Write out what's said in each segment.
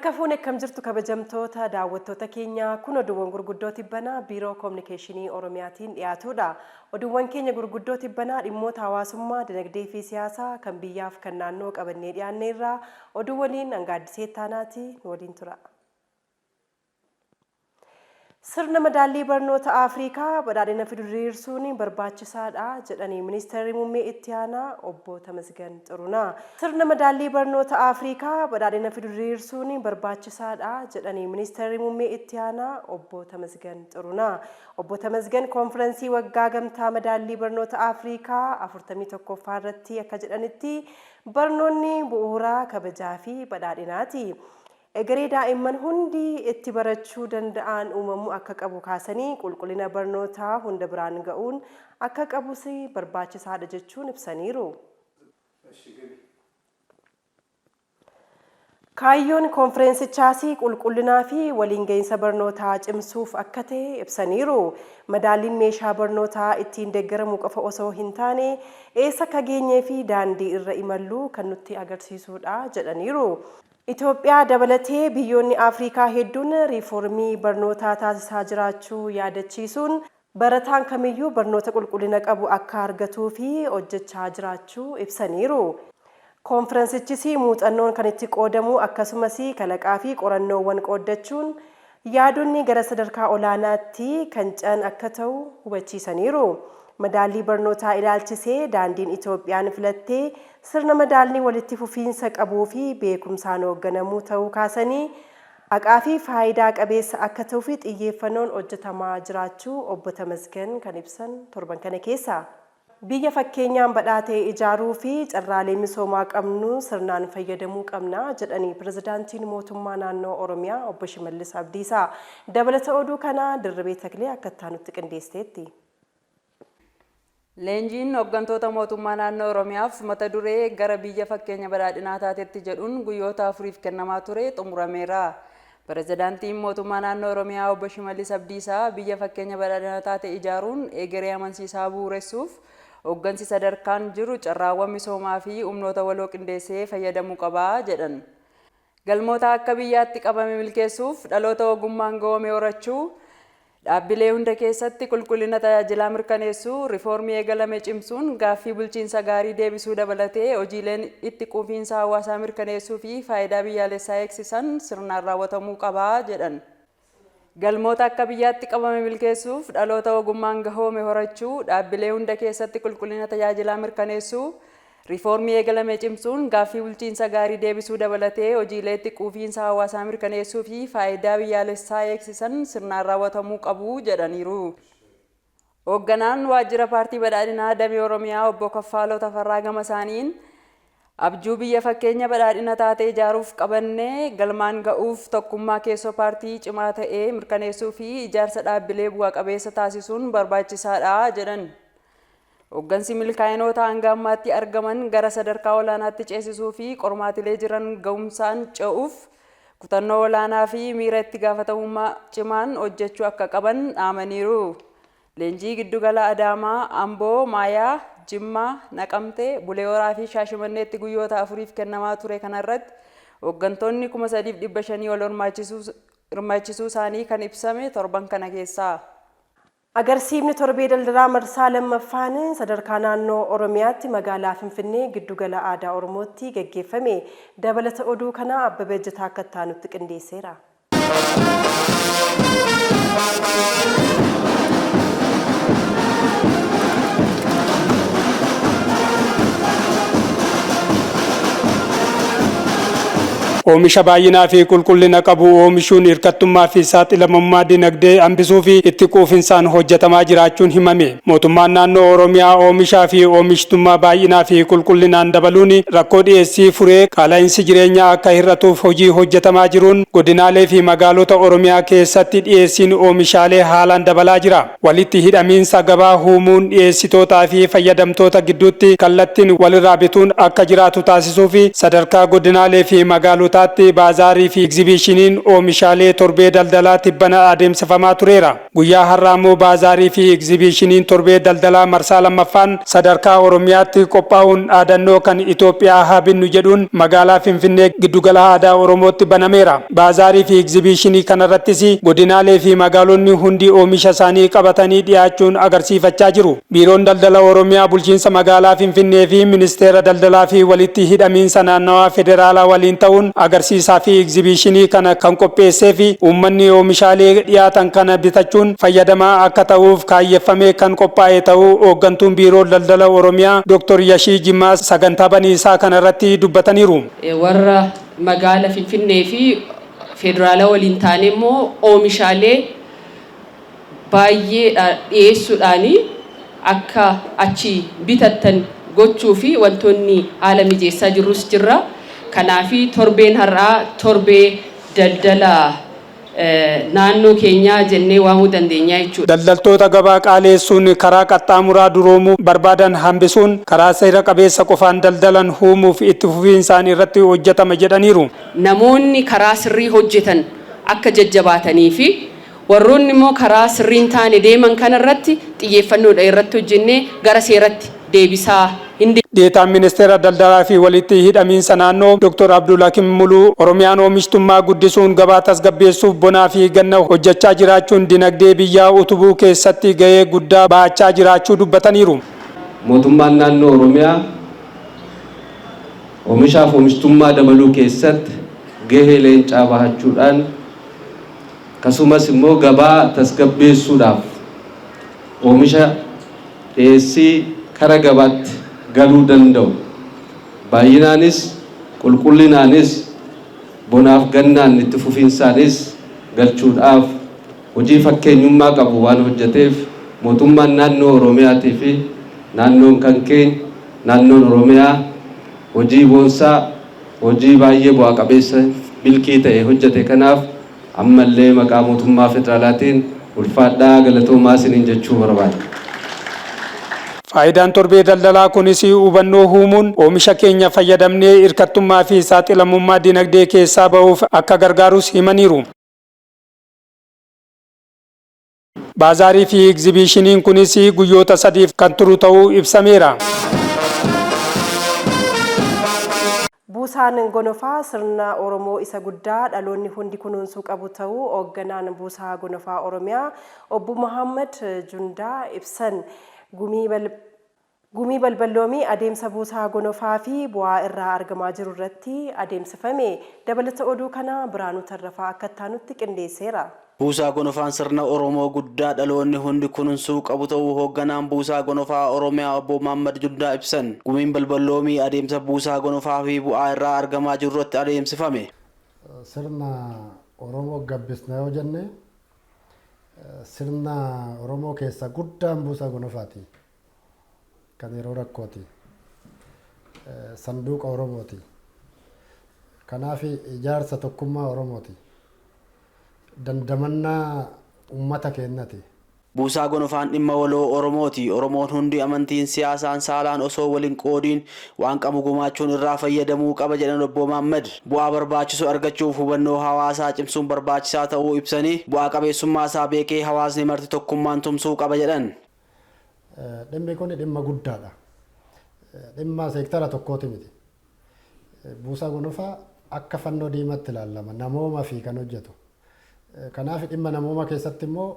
Harka fuune akkam jirtu kabajamtoota daawwattoota keenya kun oduuwwan gurguddoo tibbanaa biiroo koominikeeshinii Oromiyaatiin dhiyaatudha. Oduuwwan keenya gurguddoo tibbanaa dhimmoota hawaasummaa, dinagdee fi siyaasaa kan biyyaaf kan naannoo qabannee dhiyaanneerra oduuwwaniin Angaaddisee Taanaati nu waliin tura. Sirna madaallii barnoota Afrikaa badhaadhina fiduriirsuun barbaachisaadha jedhanii ministeerri muummee itti aanaa obbo Tamasgan Xirunaa. Sirna madaallii barnoota Afrikaa badhaadhina fiduriirsuun barbaachisaadha jedhanii ministeerri muummee itti aanaa obbo Tamasgan Xirunaa. Obbo Tamasgan konferensii waggaa gamtaa madaallii barnoota Afrikaa 41ffaa irratti akka jedhanitti barnoonni bu'uuraa kabajaa fi badhaadhinaati. Egeree daa'imman hundi itti barachuu danda'an uumamuu akka qabu kaasanii qulqullina barnootaa hunda biraan ga'uun akka qabus barbaachisaadha jechuun ibsaniiru. Kaayyoon konferensichaas qulqullinaa fi waliin gahinsa barnootaa cimsuuf akka ta'e ibsaniiru. Madaalliin meeshaa barnootaa ittiin deeggaramu qofa osoo hin taane eessa akka geenyee fi daandii irra imallu kan nutti agarsiisudha jedhaniiru. Itoophiyaa dabalatee biyyoonni Afrikaa hedduun riiformii barnootaa taasisaa jiraachuu yaadachiisuun barataan kamiyyuu barnoota qulqullina qabu akka argatuu fi hojjechaa jiraachuu ibsaniiru. Konferensichis muuxannoon kan itti qoodamu akkasumas kalaqaa fi qorannoowwan qooddachuun yaadonni gara sadarkaa olaanaatti kan ce'an akka ta'u hubachiisaniiru. Madaallii barnootaa ilaalchisee daandiin Itoophiyaan filattee sirna madaallii walitti fufiinsa qabuu fi beekumsaan hoogganamuu ta'uu kaasanii haqaa fi faayidaa qabeessa akka ta'uu fi xiyyeeffannoon hojjetamaa jiraachuu obbo Tamasgan kan ibsan torban kana keessa. Biyya fakkeenyaan badhaatee ijaaruu fi carraalee misoomaa qabnu sirnaan fayyadamuu qabna jedhanii pirezidaantiin mootummaa naannoo Oromiyaa obbo Shimallis Abdiisaa. Dabalata oduu kana Dirribee Taklee akka itti qindeesseetti. Leenjiin hooggantoota mootummaa naannoo Oromiyaaf mata duree gara biyya fakkeenya badhaadhinaa taatetti jedhuun guyyoota 4f kennamaa ture xumurameera. Pirezidaantiin mootummaa naannoo Oromiyaa obbo Shimallis Abdiisaa biyya fakkeenya badhaadhinaa taate ijaaruun egeree amansiisaa bu'uuressuuf hooggansi sadarkaan jiru carraawwan misoomaa fi humnoota waloo qindeessee fayyadamuu qaba jedhan. Galmoota akka biyyaatti qabame milkeessuuf dhaloota ogummaan ga'oome horachuu dhaabbilee hunda keessatti qulqullina tajaajilaa mirkaneessuu, riiformii eegalame cimsuun gaaffii bulchiinsa gaarii deebisuu dabalatee hojiileen itti quufiinsa hawaasaa mirkaneessuu fi faayidaa biyyaalessaa eegsisan sirnaan raawwatamuu qaba jedhan. Galmoota akka biyyaatti qabame milkeessuuf dhaloota ogummaan gahoome horachuu, dhaabbilee hunda keessatti qulqullina tajaajilaa mirkaneessuu, riiformii eegalame cimsuun gaaffii bulchiinsa gaarii deebisuu dabalatee hojiilee itti quufiinsa hawaasaa mirkaneessuu fi faayidaa biyyaalessaa eegsisan sirnaan raawwatamuu qabu jedhaniiru. Hoogganaan waajjira paartii badhaadhinaa damee Oromiyaa obbo Kaffaaloo Tafarraa gama isaaniin abjuu biyya fakkeenya badhaadhina taatee ijaaruuf qabannee galmaan ga'uuf tokkummaa keessoo paartii cimaa ta'ee mirkaneessuu fi ijaarsa dhaabbilee bu'a qabeessa taasisuun barbaachisaadha jedhan. Hooggansi milkaa'inoota hanga ammaatti argaman gara sadarkaa olaanaatti ceesisuu fi qormaatilee jiran ga'umsaan ce'uuf kutannoo olaanaa fi miira itti gaafatamummaa cimaan hojjechuu akka qaban dhaamaniiru. Leenjii giddugala Adaamaa, Amboo, Maayaa, Jimmaa, Naqamtee, Bulee Horaa fi Shaashimanneetti guyyoota 4f kennamaa ture kanarratti hooggantoonni 3500 ol hirmaachisuu isaanii kan ibsame torban kana keessaa. Agarsiifni torbee daldalaa marsaa lammaffaan sadarkaa naannoo Oromiyaatti magaalaa Finfinnee giddugala aadaa Oromootti gaggeeffame. Dabalata oduu kana Abbabee Ejjetaa akka nutti qindeesseera. Oomisha baay'inaa fi qulqullina qabu oomishuun hirkattummaa fi saaxilamummaa dinagdee hambisuu fi itti quufinsaan hojjetamaa jiraachuun himame. Mootummaan naannoo Oromiyaa oomishaa fi oomishtummaa baay'inaa fi qulqullinaan dabaluun rakkoo dhiyeessii furee qaala'insi jireenyaa akka hir'atuuf hojii hojjetamaa jiruun godinaalee fi magaalota Oromiyaa keessatti dhiyeessiin oomishaalee haalaan dabalaa jira. Walitti hidhamiinsa gabaa uumuun dhiyeessitootaa fi fayyadamtoota gidduutti kallattiin walirraa bituun akka jiraatu taasisuu fi sadarkaa godinaalee fi magaalota baazarii fi egzibishiniin oomishaalee torbee daldalaa tibbana adeemsifamaa tureera. Guyyaa har'aa baazaarii fi egzibiishiniin torbee daldalaa marsaa lammaffaan sadarkaa Oromiyaatti qophaa'uun dhaadannoo kan Itoophiyaa haa binnu jedhuun magaalaa Finfinnee giddugala aadaa Oromootti banameera. Baazaarii fi egzibiishinii kanarrattis godinaalee fi magaalonni hundi oomisha isaanii qabatanii dhiyaachuun agarsiifachaa jiru. Biiroon daldala Oromiyaa bulchiinsa magaalaa Finfinnee fi ministeera daldalaa fi walitti hidhamiinsa naannawaa federaalaa waliin ta'uun agarsiisaa fi egzibiishinii kana kan qopheessee fi uummanni oomishaalee dhiyaatan kana bitachuun fayyadamaa akka ta'uuf kaayyeffamee kan qophaa'e ta'uu hooggantuun biiroo daldala Oromiyaa Dr. Yashii Jimmaa sagantaa baniisaa kanarratti dubbataniiru. Warra magaala Finfinnee fi federaalaa waliin taane immoo oomishaalee baay'ee dhiyeessuudhaan akka achi bitattan gochuu fi wantoonni haala mijeessaa jirrus jirra. Kanaaf torbeen har'aa torbee daldala naannoo keenyaa jennee waamuu dandeenya jechuudha. Daldaltoota gabaa qaaleessuun karaa qaxxaamuraa duroomuu barbaadan hambisuun karaa seera qabeessa qofaan daldalan uumuuf itti fufiinsaan irratti hojjetama jedhaniiru. Namoonni karaa sirrii hojjetan akka jajjabaatanii fi warroonni immoo karaa sirriin taane deeman kanarratti xiyyeeffannoodha irratti hojjennee gara seeratti deebisaa hindi. Deetaan ministeera daldalaa fi walitti hidhamiinsa naannoo Dr. Abdulhakim Muluu Oromiyaan oomishtummaa guddisuun gabaa tasgabbeessuuf bonaa fi ganna hojjechaa jiraachuun dinagdee biyyaa utubuu keessatti gahee guddaa baachaa jiraachuu dubbataniiru. Mootummaan naannoo Oromiyaa oomishaaf oomishtummaa dabaluu keessatti gahee leencaa bahachuudhaan akkasumas immoo gabaa tasgabbeessuudhaaf oomisha dhiyeessii kara gabaatti galuu danda'u baay'inaanis qulqullinaanis bonaaf gannaan itti fufiinsaanis galchuudhaaf hojii fakkeenyummaa qabu waan hojjeteef mootummaan naannoo Oromiyaatii fi naannoon kan keenya naannoon Oromiyaa hojii boonsaa hojii baay'ee bu'aa qabeessa milkii ta'e hojjete. Kanaaf ammallee maqaa mootummaa federaalaatiin ulfaadhaa galatoomaa isiniin jechuu barbaada. Faayidaan torbee daldalaa kunis hubannoo uumuun oomisha keenya fayyadamnee hirkattummaa fi saaxilamummaa dinagdee keessaa bahuuf akka gargaarus himaniiru. Baazaarii fi egzibiishiniin kunis guyyoota 3 kan turu ta'uu ibsameera. Buusaan gonofaa sirna Oromoo isa guddaa dhaloonni hundi kunuunsuu qabu ta'uu hoogganaan buusaa gonofaa Oromiyaa obbo Muhammad Jundaa ibsan. Gumii balballoomii adeemsa buusaa gonofaa fi bu'aa irraa argamaa jiru irratti adeemsifame. Dabalata oduu kana Biraanuu Tarrafaa akka taanutti qindeesseera. Buusaa gonofaan sirna Oromoo guddaa dhaloonni hundi kunuunsuu qabu ta'uu hoogganaan buusaa gonofaa Oromiyaa obbo Muhammad Jundaa ibsan. Gumiin balballoomii adeemsa buusaa gonofaa fi bu'aa irraa argamaa jiru irratti adeemsifame. Sirna Oromoo gabbisna yoo jenne sirna Oromoo keessa guddaan buusaa gonofaati. Kan yeroo rakkooti. Sanduuqa Oromooti. Kanaaf ijaarsa tokkummaa Oromooti. Dandamannaa uummata keenyati. Buusaa gonofaan dhimma waloo Oromooti. Oromoon hundi amantiin siyaasaan saalaan osoo waliin qoodiin waan qabu gumaachuun irraa fayyadamuu qaba jedhan obbo Muhammad. Bu'aa barbaachisu argachuuf hubannoo hawaasaa cimsuun barbaachisaa ta'uu ibsanii bu'aa qabeessummaa isaa beekee hawaasni marti tokkummaan tumsuu qaba jedhan. Dhimmi kun dhimma guddaadha. Dhimma seektara tokkooti miti. Buusaa gonofaa akka fannoo diimaatti ilaalama. Namooma fi kan hojjetu. Kanaaf dhimma namooma keessatti immoo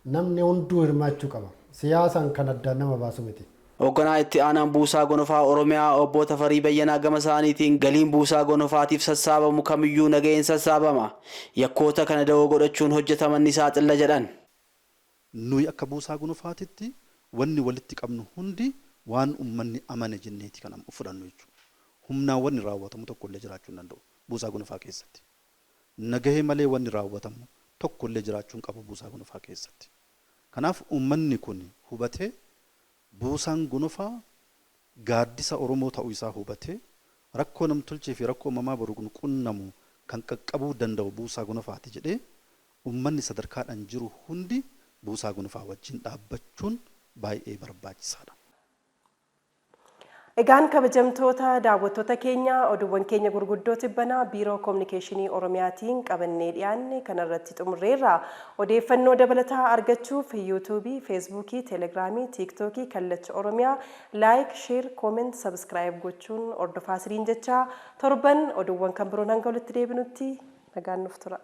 namni hunduu hirmaachuu qaba. Siyaasaan kan addaan nama baasu miti. Hoogganaa itti aanaan buusaa gonofaa Oromiyaa obbo Tafarii Bayyanaa gama isaaniitiin galiin buusaa gonofaatiif sassaabamu kamiyyuu nagaheen sassaabama. Yakkoota kana dawoo godhachuun hojjetaman ni saaxilla jedhan. Nuyi akka buusaa gonofaatitti wanni walitti qabnu hundi waan uummanni amane jenneeti kan fudhannu jechuudha. Humnaan wanni raawwatamu tokkollee jiraachuu hin danda'u buusaa gonofaa keessatti. Nagahee malee wanni raawwatamu tokkollee jiraachuu hin qabu buusaa gonofaa keessatti. Kanaaf uummanni kun hubatee buusaan gonofaa gaaddisa Oromoo ta'uu isaa hubatee rakkoo namtolchee fi rakkoo uumamaa boru qunnamu kan qaqqabuu danda'u buusaa gonofaati jedhee uummanni sadarkaadhaan jiru hundi buusaa gonofaa wajjin dhaabbachuun baay'ee barbaachisaadha. Egaan kabajamtoota daawwattoota keenya oduuwwan keenya gurguddoo tibbanaa biiroo koominikeeshinii Oromiyaatiin qabannee dhiyaanne kanarratti xumurreerra. Odeeffannoo dabalataa argachuuf yuutuubii, feesbuukii, teelegiraamii, tiiktookii kallacha Oromiyaa laayik, sheer, kooment, sabskiraayib gochuun hordofaa isiniin jechaa torban oduuwwan kan biroon hanga walitti deebinutti nagaan nuuf tura.